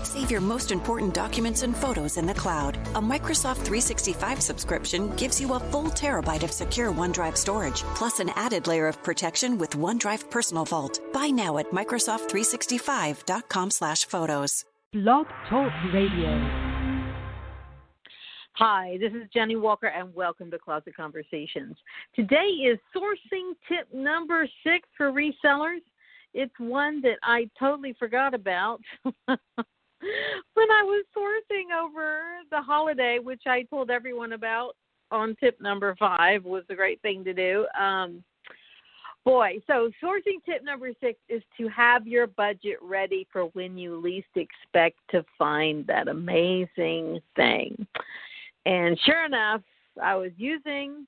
Save your most important documents and photos in the cloud. A Microsoft 365 subscription gives you a full terabyte of secure OneDrive storage, plus an added layer of protection with OneDrive Personal Vault. Buy now at Microsoft365.com/photos. Blog Talk Radio. Hi, this is Jennie Walker, and welcome to Closet Conversations. Today is sourcing tip number 6 for resellers. It's one that I totally forgot about when I was sourcing over the holiday, which I told everyone about on tip number 5 was a great thing to do. So sourcing tip number 6 is to have your budget ready for when you least expect to find that amazing thing. And sure enough, I was using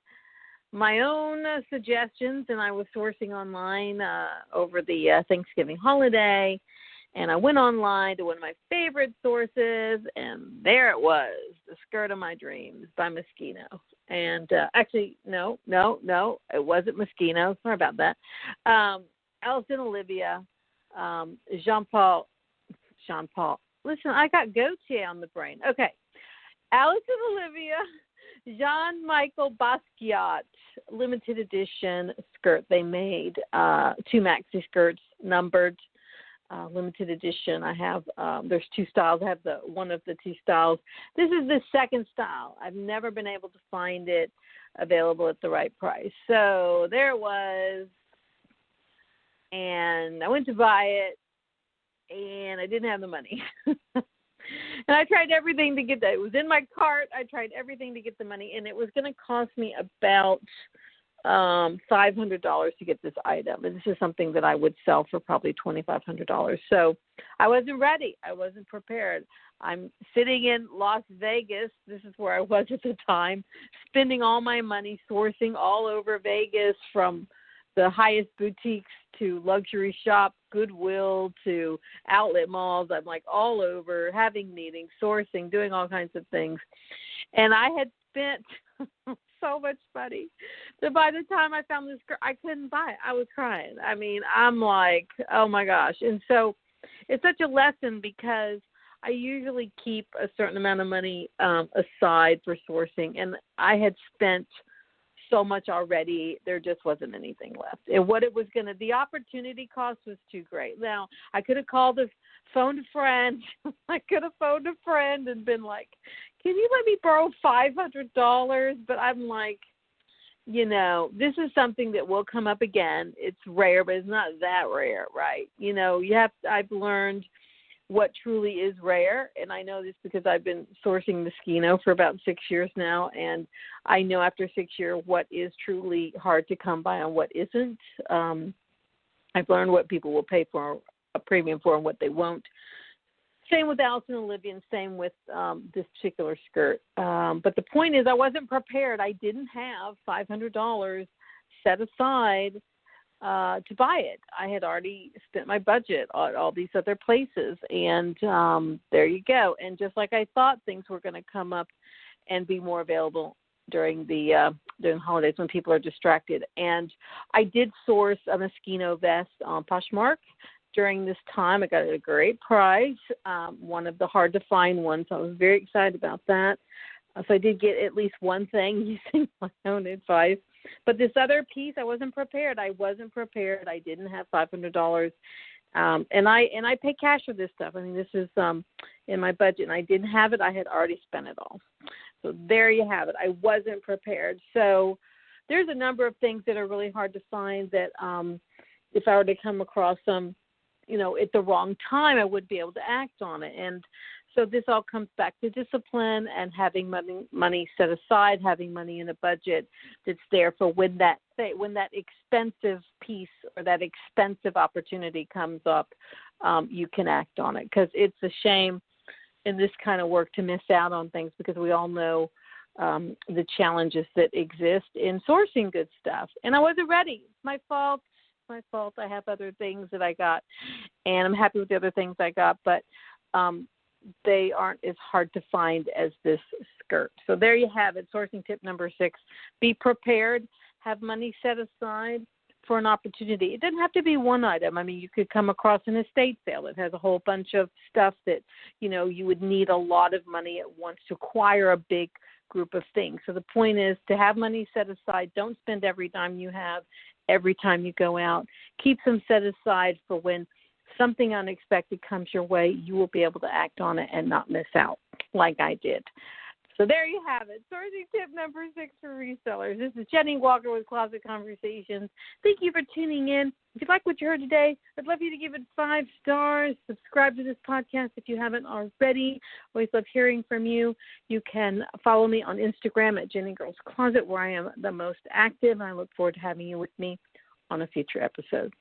my own suggestions, and I was sourcing online over the Thanksgiving holiday. And I went online to one of my favorite sources, and there it was, the skirt of my dreams by Moschino. And actually, no, it wasn't Moschino. Sorry about that. Alice and Olivia, Jean-Paul. Listen, I got Gautier on the brain. Okay. Alice and Olivia, Jean-Michel Basquiat, limited edition skirt they made, 2 maxi skirts, numbered, limited edition. I have, there's 2 styles. I have one of the 2 styles. This is the second style. I've never been able to find it available at the right price. So there it was, and I went to buy it, and I didn't have the money. And I tried everything to get that. It was in my cart. I tried everything to get the money, and it was going to cost me about $500 to get this item. And this is something that I would sell for probably $2,500. So I wasn't ready. I wasn't prepared. I'm sitting in Las Vegas. This is where I was at the time, spending all my money sourcing all over Vegas, from the highest boutiques to luxury shops, Goodwill to outlet malls. I'm like all over, having meetings, sourcing, doing all kinds of things. And I had spent so much money that by the time I found this girl, I couldn't buy it. I was crying. I mean, I'm like, oh my gosh. And so it's such a lesson, because I usually keep a certain amount of money aside for sourcing, and I had spent so much already, there just wasn't anything left. And what it was the opportunity cost was too great. Now, I could have phoned a friend. I could have phoned a friend and been like, can you let me borrow $500? But I'm like, this is something that will come up again. It's rare, but it's not that rare, right? I've learned what truly is rare, and I know this because I've been sourcing Moschino for about 6 years now, and I know after 6 years what is truly hard to come by and what isn't. I've learned what people will pay for a premium for and what they won't. Same with Alice and Olivia, and same with this particular skirt. But the point is, I wasn't prepared. I didn't have $500 set aside to buy it. I had already spent my budget on all these other places, and there you go. And just like I thought, things were going to come up and be more available during the holidays when people are distracted. And I did source a Moschino vest on Poshmark during this time. I got it at a great price, one of the hard-to-find ones. So I was very excited about that. So I did get at least one thing using my own advice. But this other piece, I wasn't prepared. I didn't have $500. And I pay cash for this stuff. I mean, this is in my budget, and I didn't have it. I had already spent it all. So there you have it. I wasn't prepared. So there's a number of things that are really hard to find that if I were to come across them, at the wrong time, I would be able to act on it. And so this all comes back to discipline and having money set aside, having money in a budget that's there for when that expensive piece or that expensive opportunity comes up, you can act on it. Because it's a shame in this kind of work to miss out on things, because we all know the challenges that exist in sourcing good stuff. And I wasn't ready. It's my fault. I have other things that I got, and I'm happy with the other things I got, but they aren't as hard to find as this skirt. So there you have it. Sourcing tip number 6. Be prepared. Have money set aside for an opportunity. It doesn't have to be one item. I mean, you could come across an estate sale that has a whole bunch of stuff that, you would need a lot of money at once to acquire a big group of things. So the point is to have money set aside. Don't spend every dime you have every time you go out. Keep some set aside for when something unexpected comes your way. You will be able to act on it and not miss out like I did. So there you have it. Sourcing tip number 6 for resellers. This is Jennie Walker with Closet Conversations. Thank you for tuning in. If you like what you heard today, I'd love you to give it 5 stars. Subscribe to this podcast if you haven't already. Always love hearing from you. You can follow me on Instagram at JennieGirls Closet, where I am the most active. I look forward to having you with me on a future episode.